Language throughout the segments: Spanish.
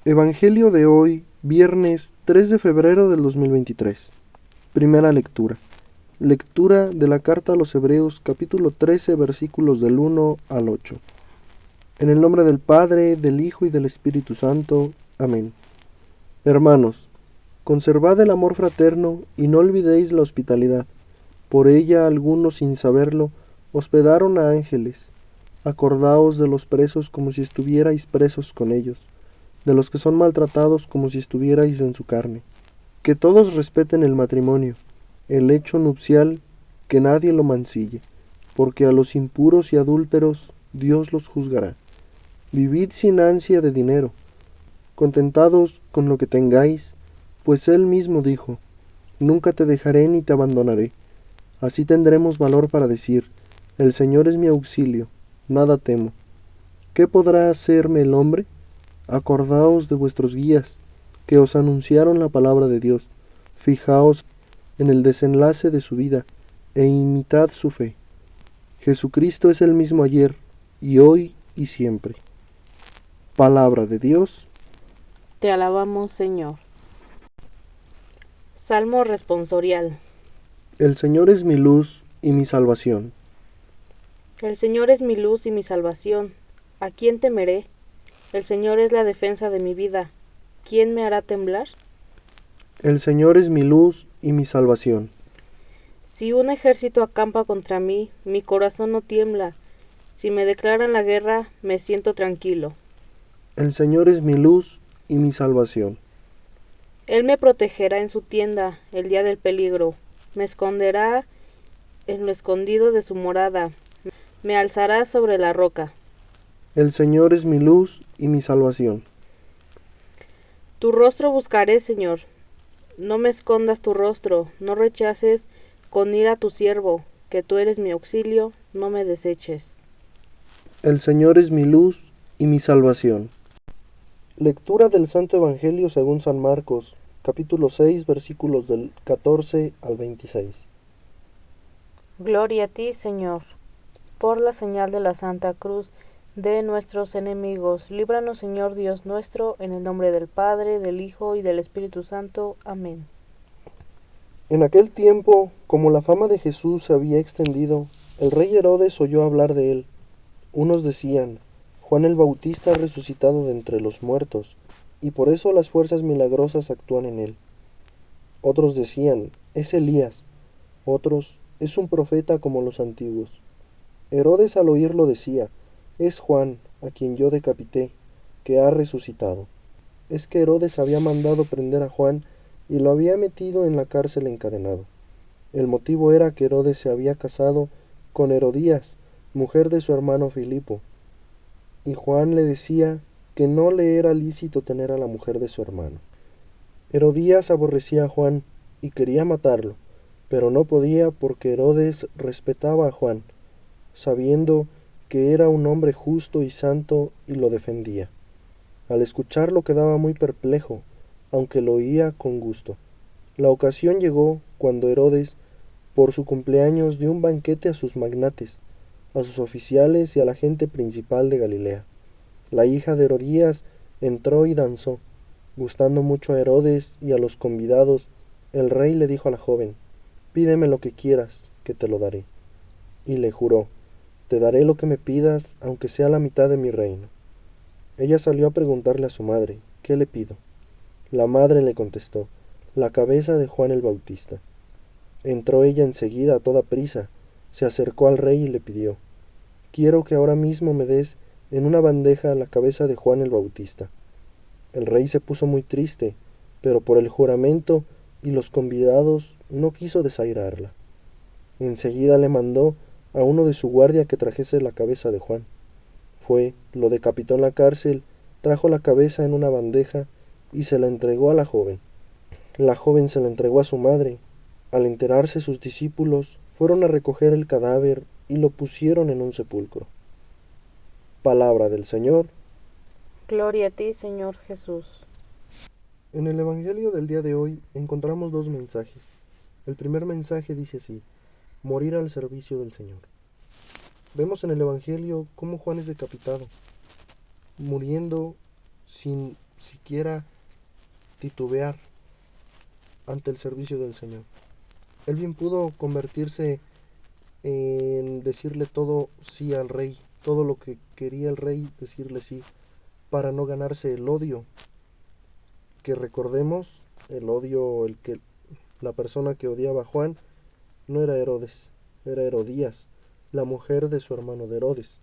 Evangelio de hoy, viernes 3 de febrero del 2023. Primera lectura. Lectura de la carta a los Hebreos, capítulo 13, versículos del 1 al 8. En el nombre del Padre, del Hijo y del Espíritu Santo. Amén. Hermanos, conservad el amor fraterno y no olvidéis la hospitalidad. Por ella algunos, sin saberlo, hospedaron a ángeles. Acordaos de los presos como si estuvierais presos con ellos, de los que son maltratados como si estuvierais en su carne. Que todos respeten el matrimonio, el hecho nupcial, que nadie lo mancille, porque a los impuros y adúlteros Dios los juzgará. Vivid sin ansia de dinero, contentados con lo que tengáis, pues Él mismo dijo, nunca te dejaré ni te abandonaré. Así tendremos valor para decir, el Señor es mi auxilio, nada temo. ¿Qué podrá hacerme el hombre? Acordaos de vuestros guías, que os anunciaron la palabra de Dios. Fijaos en el desenlace de su vida, e imitad su fe. Jesucristo es el mismo ayer, y hoy, y siempre. Palabra de Dios. Te alabamos, Señor. Salmo responsorial. El Señor es mi luz y mi salvación. El Señor es mi luz y mi salvación. ¿A quién temeré? El Señor es la defensa de mi vida. ¿Quién me hará temblar? El Señor es mi luz y mi salvación. Si un ejército acampa contra mí, mi corazón no tiembla. Si me declaran la guerra, me siento tranquilo. El Señor es mi luz y mi salvación. Él me protegerá en su tienda el día del peligro. Me esconderá en lo escondido de su morada. Me alzará sobre la roca. El Señor es mi luz y mi salvación. Tu rostro buscaré, Señor. No me escondas tu rostro, no rechaces con ira a tu siervo, que tú eres mi auxilio, no me deseches. El Señor es mi luz y mi salvación. Lectura del Santo Evangelio según San Marcos, capítulo 6, versículos del 14 al 26. Gloria a ti, Señor. Por la señal de la Santa Cruz de nuestros enemigos, líbranos, Señor Dios nuestro, en el nombre del Padre, del Hijo y del Espíritu Santo. Amén. En aquel tiempo, como la fama de Jesús se había extendido, el rey Herodes oyó hablar de él. Unos decían, Juan el Bautista ha resucitado de entre los muertos, y por eso las fuerzas milagrosas actúan en él. Otros decían, es Elías. Otros, es un profeta como los antiguos. Herodes al oírlo decía, es Juan, a quien yo decapité, que ha resucitado. Es que Herodes había mandado prender a Juan y lo había metido en la cárcel encadenado. El motivo era que Herodes se había casado con Herodías, mujer de su hermano Filipo, y Juan le decía que no le era lícito tener a la mujer de su hermano. Herodías aborrecía a Juan y quería matarlo, pero no podía porque Herodes respetaba a Juan, sabiendo que era un hombre justo y santo, y lo defendía. Al escucharlo quedaba muy perplejo, aunque lo oía con gusto. La ocasión llegó cuando Herodes, por su cumpleaños, dio un banquete a sus magnates, a sus oficiales y a la gente principal de Galilea. La hija de Herodías entró y danzó. Gustando mucho a Herodes y a los convidados, el rey le dijo a la joven, pídeme lo que quieras, que te lo daré. Y le juró, te daré lo que me pidas, aunque sea la mitad de mi reino. Ella salió a preguntarle a su madre, ¿qué le pido? La madre le contestó, la cabeza de Juan el Bautista. Entró ella enseguida a toda prisa, se acercó al rey y le pidió, quiero que ahora mismo me des en una bandeja la cabeza de Juan el Bautista. El rey se puso muy triste, pero por el juramento y los convidados no quiso desairarla. Enseguida le mandó a uno de su guardia que trajese la cabeza de Juan. Fue, lo decapitó en la cárcel, trajo la cabeza en una bandeja y se la entregó a la joven. La joven se la entregó a su madre. Al enterarse sus discípulos, fueron a recoger el cadáver y lo pusieron en un sepulcro. Palabra del Señor. Gloria a ti, Señor Jesús. En el Evangelio del día de hoy encontramos dos mensajes. El primer mensaje dice así, morir al servicio del Señor. Vemos en el Evangelio cómo Juan es decapitado, muriendo sin siquiera titubear ante el servicio del Señor. Él bien pudo convertirse en decirle todo sí al rey, todo lo que quería el rey decirle sí, para no ganarse el odio, que recordemos, el odio, la persona que odiaba a Juan no era Herodes, era Herodías, la mujer de su hermano de Herodes,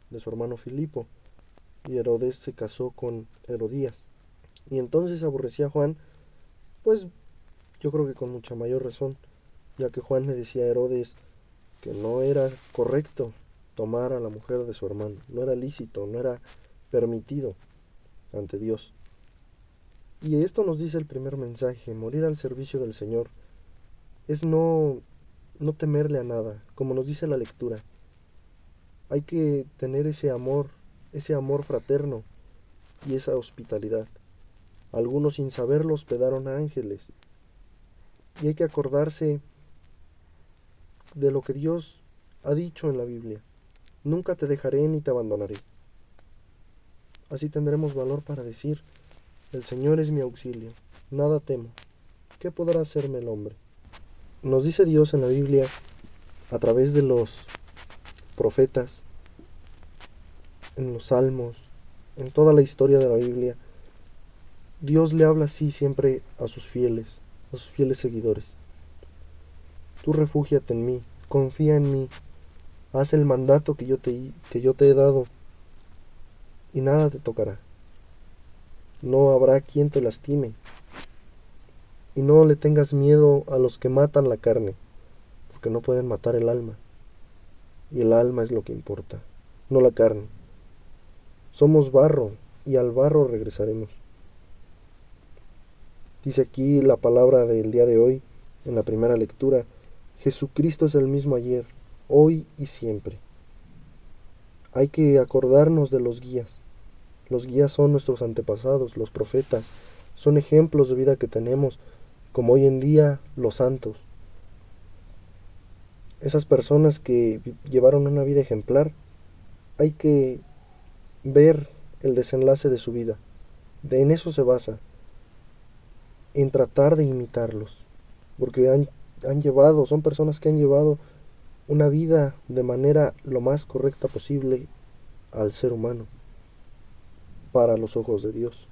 de su hermano Filipo, y Herodes se casó con Herodías, y entonces aborrecía a Juan, pues yo creo que con mucha mayor razón, ya que Juan le decía a Herodes que no era correcto tomar a la mujer de su hermano, no era lícito, no era permitido ante Dios. Y esto nos dice el primer mensaje: morir al servicio del Señor es no temerle a nada, como nos dice la lectura. Hay que tener ese amor fraterno y esa hospitalidad. Algunos sin saberlo hospedaron a ángeles. Y hay que acordarse de lo que Dios ha dicho en la Biblia: nunca te dejaré ni te abandonaré. Así tendremos valor para decir: el Señor es mi auxilio, nada temo. ¿Qué podrá hacerme el hombre? Nos dice Dios en la Biblia, a través de los profetas, en los salmos, en toda la historia de la Biblia, Dios le habla así siempre a sus fieles seguidores: tú refúgiate en mí, confía en mí, haz el mandato que yo te he dado, y nada te tocará. No habrá quien te lastime, y no le tengas miedo a los que matan la carne, porque no pueden matar el alma, y el alma es lo que importa, no la carne. Somos barro, y al barro regresaremos. Dice aquí la palabra del día de hoy, en la primera lectura: Jesucristo es el mismo ayer, hoy y siempre. Hay que acordarnos de los guías. Los guías son nuestros antepasados, los profetas, son ejemplos de vida que tenemos, como hoy en día los santos. Esas personas que llevaron una vida ejemplar, hay que ver el desenlace de su vida. En eso se basa, en tratar de imitarlos, porque son personas que han llevado una vida de manera lo más correcta posible al ser humano, para los ojos de Dios.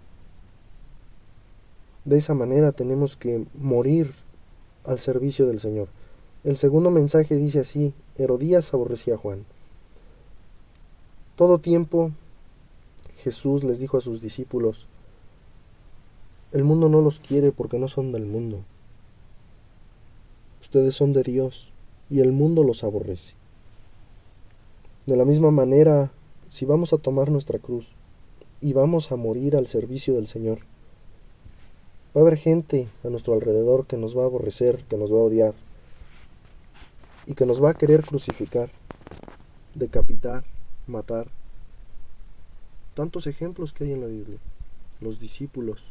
De esa manera tenemos que morir al servicio del Señor. El segundo mensaje dice así: Herodías aborrecía a Juan. Todo tiempo Jesús les dijo a sus discípulos: el mundo no los quiere porque no son del mundo. Ustedes son de Dios y el mundo los aborrece. De la misma manera, si vamos a tomar nuestra cruz y vamos a morir al servicio del Señor, va a haber gente a nuestro alrededor que nos va a aborrecer, que nos va a odiar y que nos va a querer crucificar, decapitar, matar. Tantos ejemplos que hay en la Biblia: los discípulos,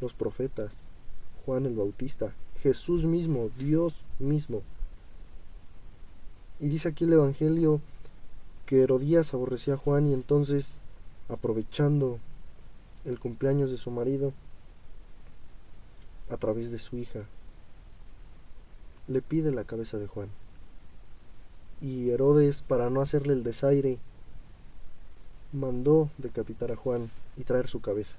los profetas, Juan el Bautista, Jesús mismo, Dios mismo. Y dice aquí el Evangelio que Herodías aborrecía a Juan, y entonces, aprovechando el cumpleaños de su marido, a través de su hija, le pide la cabeza de Juan. Y Herodes, para no hacerle el desaire, mandó decapitar a Juan y traer su cabeza.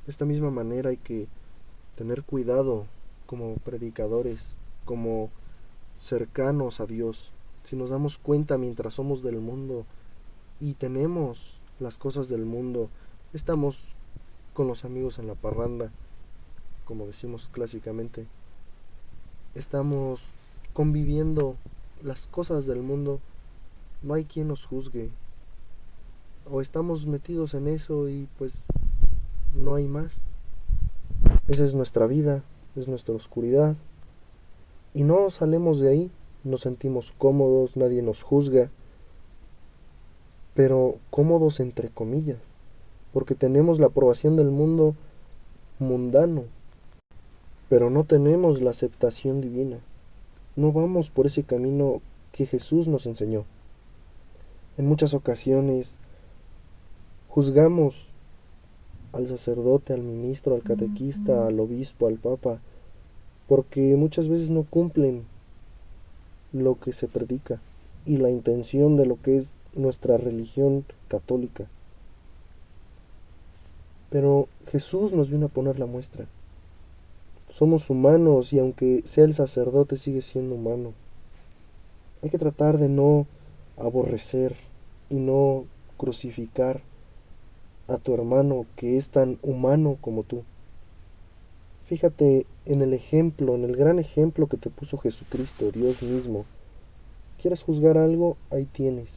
De esta misma manera hay que tener cuidado como predicadores, como cercanos a Dios. Si nos damos cuenta mientras somos del mundo y tenemos las cosas del mundo, estamos con los amigos en la parranda, como decimos clásicamente, estamos conviviendo las cosas del mundo, no hay quien nos juzgue, o estamos metidos en eso y pues no hay más. Esa es nuestra vida, es nuestra oscuridad, y no salimos de ahí. Nos sentimos cómodos, nadie nos juzga, pero cómodos entre comillas, porque tenemos la aprobación del mundo mundano, pero no tenemos la aceptación divina. No vamos por ese camino que Jesús nos enseñó. En muchas ocasiones juzgamos al sacerdote, al ministro, al catequista, al obispo, al papa, porque muchas veces no cumplen lo que se predica y la intención de lo que es nuestra religión católica. Pero Jesús nos vino a poner la muestra. Somos humanos y aunque sea el sacerdote sigue siendo humano. Hay que tratar de no aborrecer y no crucificar a tu hermano que es tan humano como tú. Fíjate en el ejemplo, en el gran ejemplo que te puso Jesucristo, Dios mismo. ¿Quieres juzgar algo? Ahí tienes.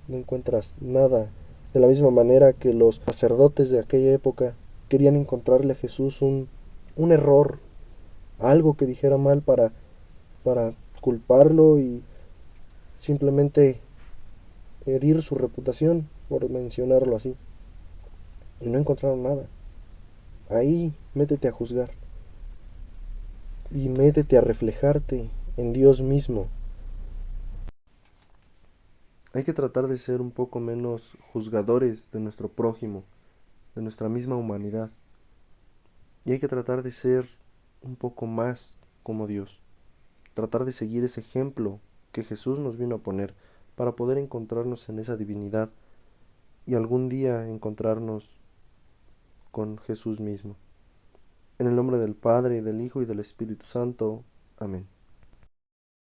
No encuentras nada. De la misma manera que los sacerdotes de aquella época querían encontrarle a Jesús un error, algo que dijera mal para culparlo y simplemente herir su reputación, por mencionarlo así. Y no encontraron nada. Ahí métete a juzgar y métete a reflejarte en Dios mismo. Hay que tratar de ser un poco menos juzgadores de nuestro prójimo, de nuestra misma humanidad. Y hay que tratar de ser un poco más como Dios. Tratar de seguir ese ejemplo que Jesús nos vino a poner para poder encontrarnos en esa divinidad y algún día encontrarnos con Jesús mismo. En el nombre del Padre, y del Hijo, y del Espíritu Santo. Amén.